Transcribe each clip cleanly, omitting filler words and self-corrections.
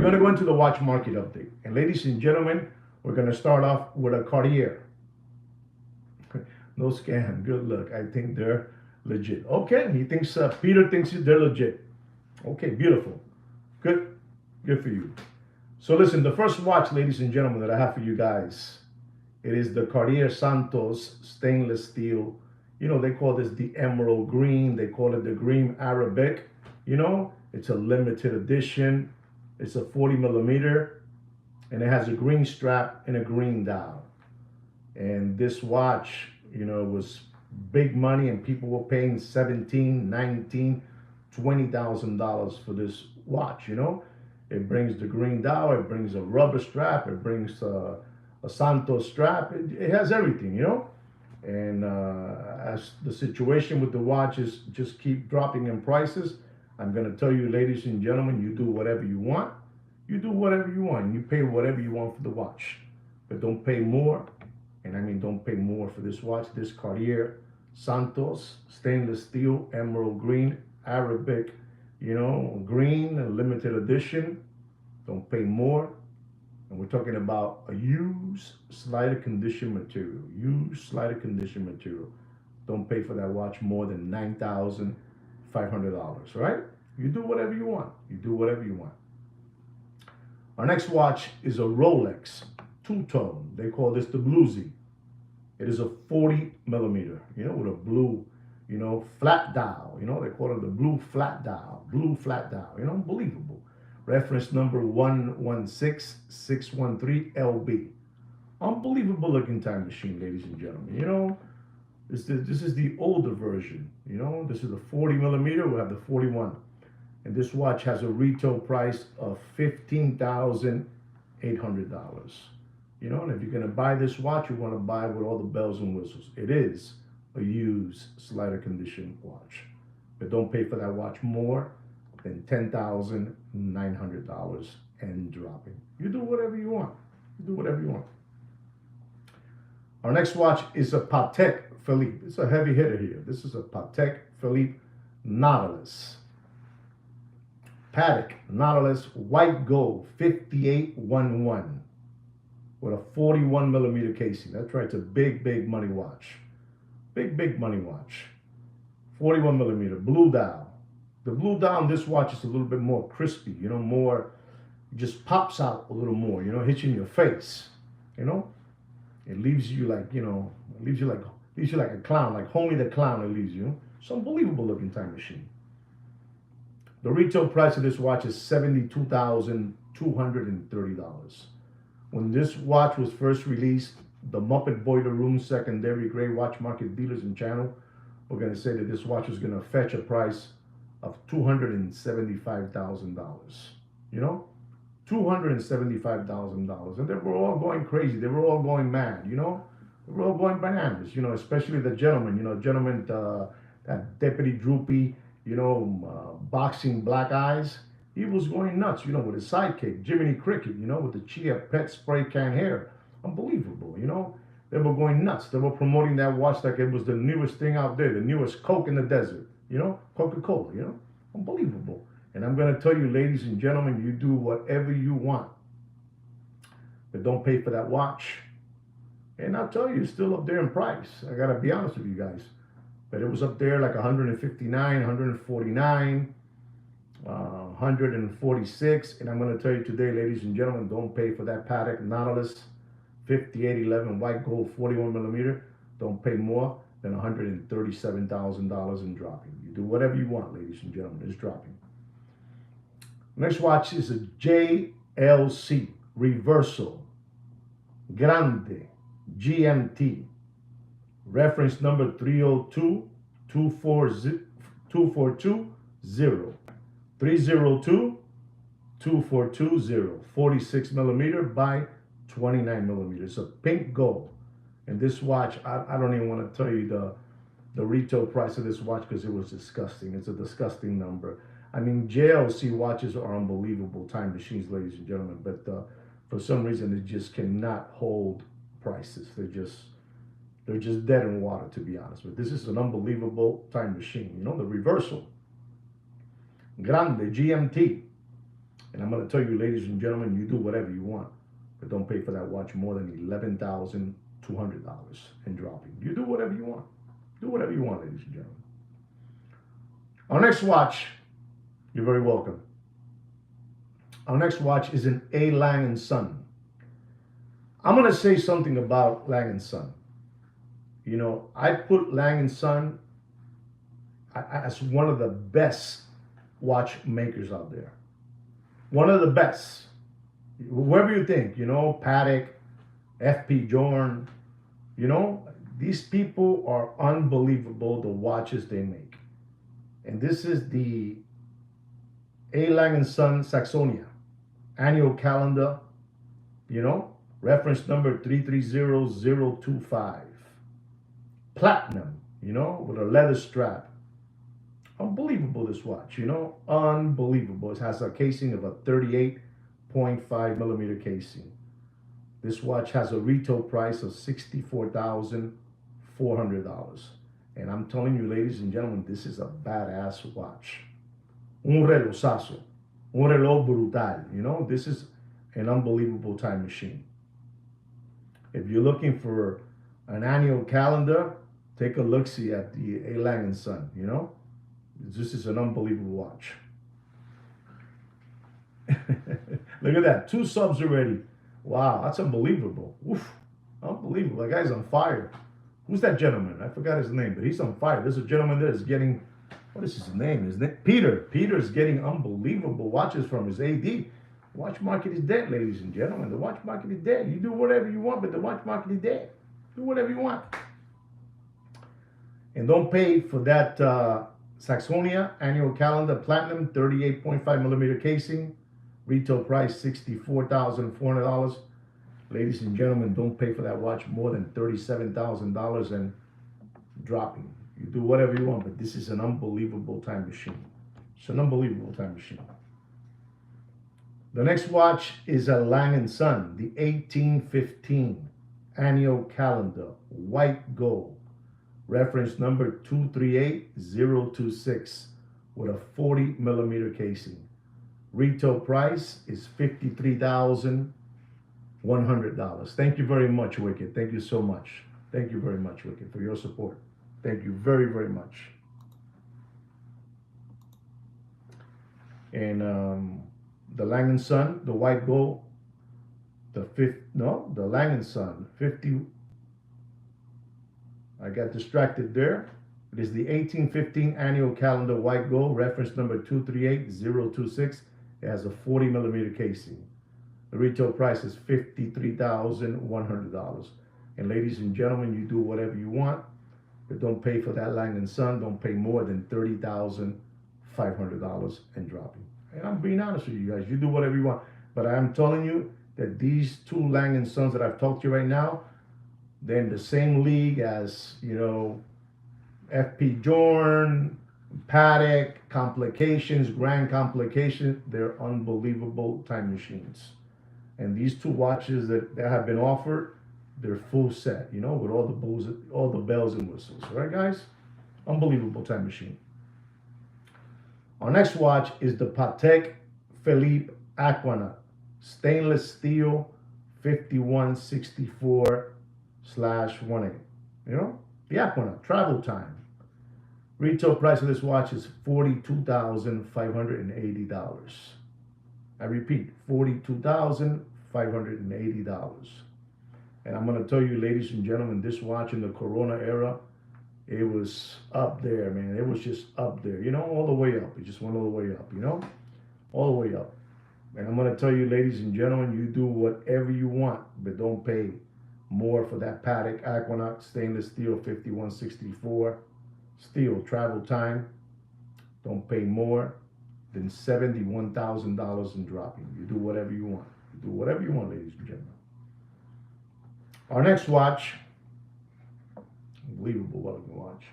going to go into the watch market update. And ladies and gentlemen, we're going to start off with a Cartier. No scam. Good luck. I think they're legit. Okay, he thinks Peter thinks they're legit. Okay, beautiful. Good. Good for you. So listen, the first watch, ladies and gentlemen, that I have for you guys, it is the Cartier Santos stainless steel. You know, they call this the emerald green. They call it the green Arabic. You know, it's a limited edition. It's a 40 millimeter, and it has a green strap and a green dial. And this watch, you know, was big money, and people were paying 17, 19, $20,000 for this watch. You know, it brings the green dial, it brings a rubber strap, it brings a Santos strap. It has everything, you know. And as the situation with the watches just keep dropping in prices, I'm going to tell you, ladies and gentlemen, you do whatever you want. You do whatever you want. You pay whatever you want for the watch. But don't pay more. And I mean, don't pay more for this watch. This Cartier Santos stainless steel emerald green Arabic, you know, green, a limited edition. Don't pay more. And we're talking about a used slider condition material. Used slider condition material. Don't pay for that watch more than $9,500, right? You do whatever you want. You do whatever you want. Our next watch is a Rolex two-tone. They call this the Bluesy. It is a 40 millimeter, you know, with a blue, you know, flat dial. You know, they call it the blue flat dial. Blue flat dial. You know, unbelievable. Reference number 116613LB. Unbelievable looking time machine, ladies and gentlemen. You know, this is the older version. You know, this is the 40 millimeter. We have the 41. And this watch has a retail price of $15,800. You know, and if you're going to buy this watch, you want to buy with all the bells and whistles. It is a used slider condition watch. But don't pay for that watch more than $10,900 and dropping. You do whatever you want. You do whatever you want. Our next watch is a Patek Philippe. It's a heavy hitter here. This is a Patek Philippe Nautilus. Patek Nautilus white gold 5811 with a 41 millimeter casing. That's right. It's a big, big money watch. Big, big money watch. 41 millimeter blue dial. The blue dial on this watch is a little bit more crispy, you know, more, just pops out a little more, you know, hits you in your face, you know. It leaves you like, you know, leaves you like a clown, like Homie the Clown. It leaves you. It's an unbelievable looking time machine. The retail price of this watch is $72,230. When this watch was first released, the Muppet Boiler Room secondary grade watch market dealers and channel were going to say that this watch was going to fetch a price of $275,000. You know, $275,000, and they were all going crazy. They were all going mad. You know, they were all going bananas. You know, especially the gentleman. You know, that Deputy Droopy. You know, boxing black eyes. He was going nuts. You know, with his sidekick Jiminy Cricket. You know, with the Chia Pet spray can hair. Unbelievable. You know, they were going nuts. They were promoting that watch like it was the newest thing out there, the newest Coke in the desert. You know, Coca-Cola. You know, unbelievable. And I'm going to tell you, ladies and gentlemen, you do whatever you want, but don't pay for that watch. And I'll tell you, it's still up there in price. I got to be honest with you guys. But it was up there like 159, 149, 146. And I'm going to tell you today, ladies and gentlemen, don't pay for that Patek Nautilus 5811 white gold 41 millimeter. Don't pay more than $137,000 in dropping. You do whatever you want, ladies and gentlemen. It's dropping. Next watch is a JLC Reversal Grande GMT. Reference number 302-242-0. 302-242-0. 46 millimeter by 29 millimeters. It's a pink gold. And this watch, I don't even want to tell you the retail price of this watch because it was disgusting. It's a disgusting number. I mean, JLC watches are unbelievable time machines, ladies and gentlemen, but for some reason they just cannot hold prices. They're just dead in water, to be honest. But this is an unbelievable time machine. You know, the Reversal Grande GMT. And I'm going to tell you, ladies and gentlemen, you do whatever you want, but don't pay for that watch more than $11,200 and dropping. You do whatever you want. Do whatever you want, ladies and gentlemen. Our next watch, you're very welcome. Our next watch is an A. Lang & Son. I'm going to say something about Lang & Son. You know, I put Lang & Son as one of the best watchmakers out there. One of the best. Whoever you think, you know, Patek, F.P. Jorn, you know, these people are unbelievable, the watches they make. And this is the A. Lang & Son Saxonia annual calendar, you know, reference number 330025. Platinum, you know, with a leather strap. Unbelievable, this watch, you know, unbelievable. It has a casing of a 38.5 millimeter casing. This watch has a retail price of $64,400. And I'm telling you, ladies and gentlemen, this is a badass watch. Un relosazo. Un reloj brutal. You know, this is an unbelievable time machine. If you're looking for an annual calendar, take a look-see at the A. Lang & Son, you know. This is an unbelievable watch. Look at that. 2 subs already. Wow, that's unbelievable. Oof. Unbelievable. That guy's on fire. Who's that gentleman? I forgot his name, but he's on fire. There's a gentleman there that's getting, what is his name? His name? Peter. Peter's getting unbelievable watches from his AD. The watch market is dead, ladies and gentlemen. The watch market is dead. You do whatever you want, but the watch market is dead. Do whatever you want. And don't pay for that Saxonia annual calendar platinum 38.5 millimeter casing. Retail price $64,400. Ladies and gentlemen, don't pay for that watch more than $37,000 and dropping. You do whatever you want, but this is an unbelievable time machine. It's an unbelievable time machine. The next watch is a Lang & Son, the 1815 annual calendar, white gold. Reference number 238026 with a 40 millimeter casing. Retail price is $53,100. Thank you very much, Wicked. Thank you so much. Thank you very much, Wicked, for your support. Thank you very, very much. And the Lang & Son, the white gold, the Lang & Son 50. I got distracted there. It is the 1815 annual calendar white gold, reference number 238026. It has a 40 millimeter casing. The retail price is $53,100. And ladies and gentlemen, you do whatever you want, but don't pay for that Lang & Son. Don't pay more than $30,500 and dropping. And I'm being honest with you guys. You do whatever you want. But I'm telling you that these 2 Lang & Sons that I've talked to you right now, they're in the same league as, you know, F.P. Jorn, Patek, Complications, Grand Complications. They're unbelievable time machines. And these 2 watches that have been offered, they're full set, you know, with all the bells and whistles. All right, guys? Unbelievable time machine. Our next watch is the Patek Philippe Aquanaut, stainless steel 5164/18. You know, the Aquanaut, travel time. Retail price of this watch is $42,580. I repeat, $42,580. And I'm going to tell you, ladies and gentlemen, this watch in the Corona era, it was up there, man. It was just up there, you know, all the way up. It just went all the way up, you know, all the way up. And I'm going to tell you, ladies and gentlemen, you do whatever you want, but don't pay more for that Patek Aquanaut stainless steel 5164 steel travel time. Don't pay more than $71,000 in dropping. You do whatever you want. You do whatever you want, ladies and gentlemen. Our next watch, unbelievable looking watch.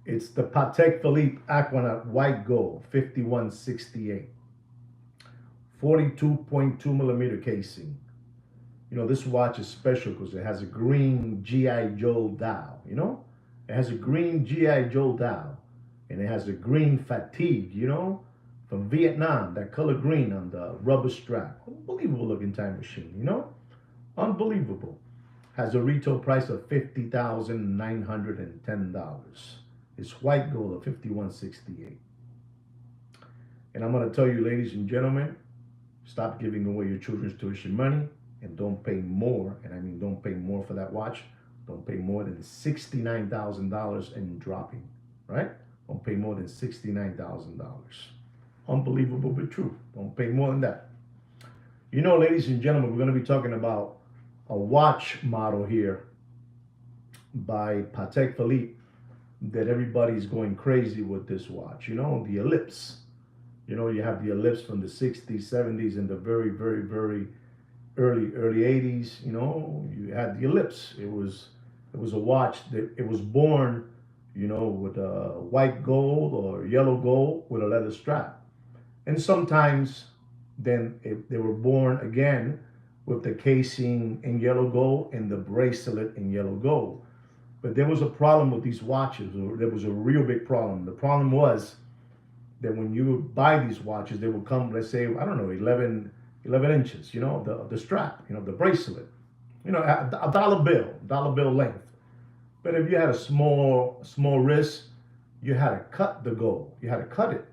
It's the Patek Philippe Aquanaut white gold 5168. 42.2 millimeter casing. You know, this watch is special because it has a green G.I. Joe dial, you know? It has a green GI Joe dial, and it has a green fatigue, from Vietnam. That color green on the rubber strap. Unbelievable looking time machine. Unbelievable. Has a retail price of $50,910. It's white gold of 5168. And I'm going to tell you, ladies and gentlemen, stop giving away your children's tuition money and don't pay more. And I mean, don't pay more for that watch. Don't pay more than $69,000 and dropping, right? Don't pay more than $69,000. Unbelievable but true. Don't pay more than that. Ladies and gentlemen, we're going to be talking about a watch model here by Patek Philippe that everybody's going crazy with this watch. The Ellipse. You have the Ellipse from the 60s, 70s, and the very, very, very early 80s. You had the Ellipse. It was a watch that it was born, with white gold or yellow gold with a leather strap. And sometimes then they were born again with the casing in yellow gold and the bracelet in yellow gold. But there was a problem with these watches. There was a real big problem. The problem was that when you would buy these watches, they would come, let's say, I don't know, 11 inches, the strap, the bracelet, a dollar bill length. But if you had a small wrist, you had to cut the gold. You had to cut it.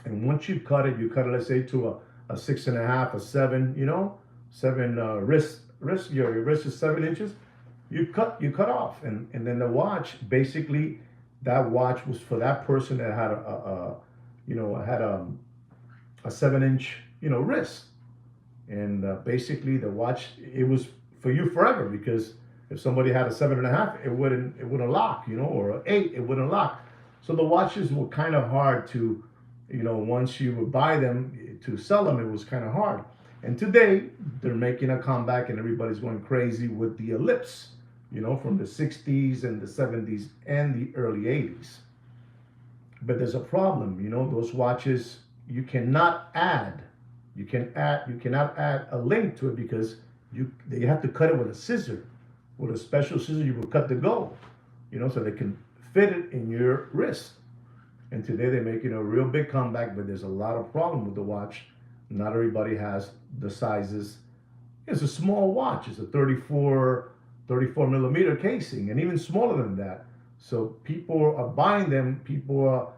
And once you cut it, let's say, to a 6.5, a 7, 7 wrist. Your wrist is 7 inches. You cut off, and then the watch, basically, that watch was for that person that had a 7-inch wrist, and basically the watch, it was for you forever, because if somebody had a 7.5, it wouldn't lock, or an 8, it wouldn't lock. So the watches were kind of hard to, once you would buy them to sell them, it was kind of hard. And today they're making a comeback, and everybody's going crazy with the Ellipse, from the 60s and the 70s and the early 80s. But there's a problem, those watches, you cannot add a link to it, because they have to cut it with a scissor, with a special scissor. You will cut the gold, so they can fit it in your wrist. And today they're making a real big comeback, but there's a lot of problem with the watch. Not everybody has the sizes. It's a small watch. It's a 34 millimeter casing, and even smaller than that. So people are buying them. People are,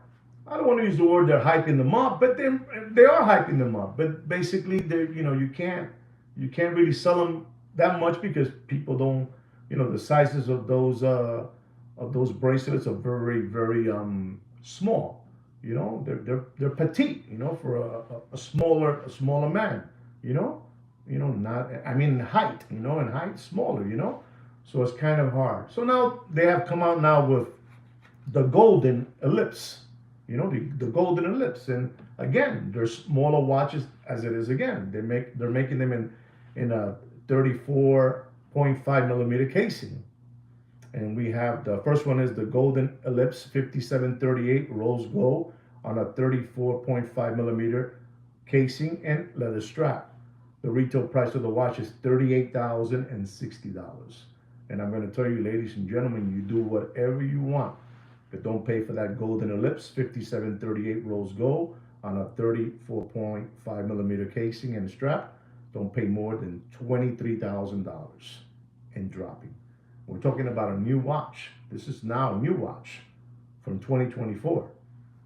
I don't want to use the word they're hyping them up, but they are hyping them up. But basically, you can't really sell them that much, because people don't, the sizes of those bracelets are very, very small. They're petite. For a smaller man. Not, I mean, height. In height, smaller. So it's kind of hard. So now they have come out now with the golden Ellipse. The golden Ellipse, and again, they're smaller watches as it is. Again, they're making them in a 34.5 millimeter casing. And we have, the first one is the golden Ellipse 5738 rose gold on a 34.5 millimeter casing and leather strap. The retail price of the watch is $38,060. And I'm going to tell you, ladies and gentlemen, you do whatever you want, but don't pay for that golden Ellipse 5738 rose gold on a 34.5 millimeter casing and strap. Don't pay more than $23,000 and dropping. We're talking about a new watch. This is now a new watch from 2024.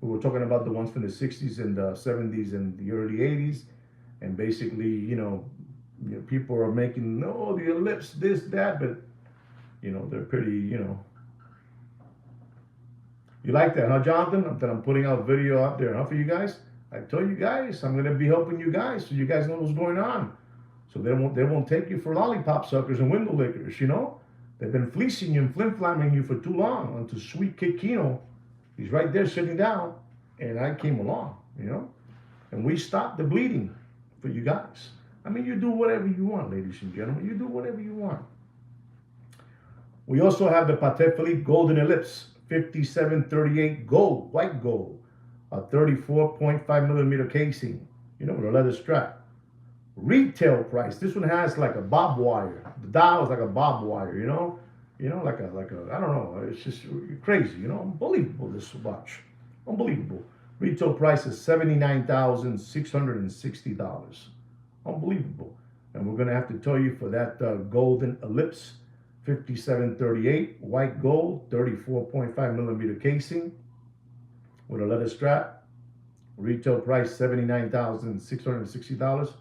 We were talking about the ones from the 60s and the 70s and the early 80s. And basically, people are making, no, the Ellipse, this, that, but, they're pretty, You like that, huh, Jonathan? That I'm putting out video out there, huh, for you guys? I told you guys, I'm going to be helping you guys, so you guys know what's going on. So they won't take you for lollipop suckers and window lickers, They've been fleecing you and flim-flamming you for too long. Until Sweet Kid Kino, he's right there sitting down, and I came along, And we stopped the bleeding for you guys. I mean, you do whatever you want, ladies and gentlemen. You do whatever you want. We also have the Patek Philippe Golden Ellipse 5738 gold, white gold, a 34.5 millimeter casing, with a leather strap. Retail price, this one has like a bob wire. The dial is like a bob wire, You know, like a I don't know. It's just crazy. You know, unbelievable this watch, unbelievable. Retail price is $79,660. Unbelievable. And we're gonna have to tell you for that golden ellipse, 5738 white gold, 34.5 millimeter casing with a leather strap. Retail price $79,660.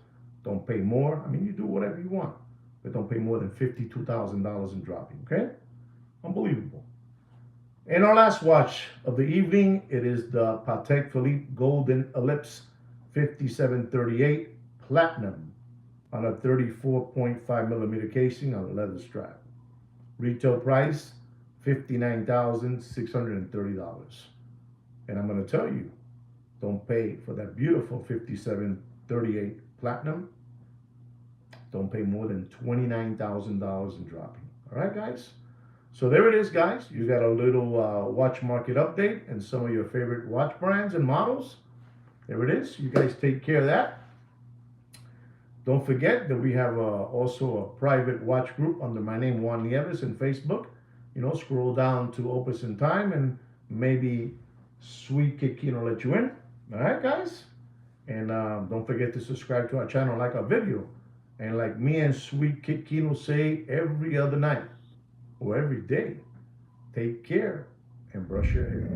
Don't pay more. I mean, you do whatever you want, but don't pay more than $52,000 in dropping. Okay, unbelievable. And our last watch of the evening, it is the Patek Philippe Golden Ellipse 5738 Platinum on a 34.5 millimeter casing on a leather strap. Retail price $59,630. And I'm going to tell you, don't pay for that beautiful 5738 Platinum. Don't pay more than $29,000 in dropping. All right, guys? So there it is, guys. You got a little watch market update and some of your favorite watch brands and models. There it is. You guys take care of that. Don't forget that we have also a private watch group under my name, Juan Nieves, in Facebook. You know, scroll down to Opus in Time and maybe Sweet Kikino let you in. All right, guys? And don't forget to subscribe to our channel, like our video. And like me and Sweet Kikino say every other night or every day, take care and brush your hair.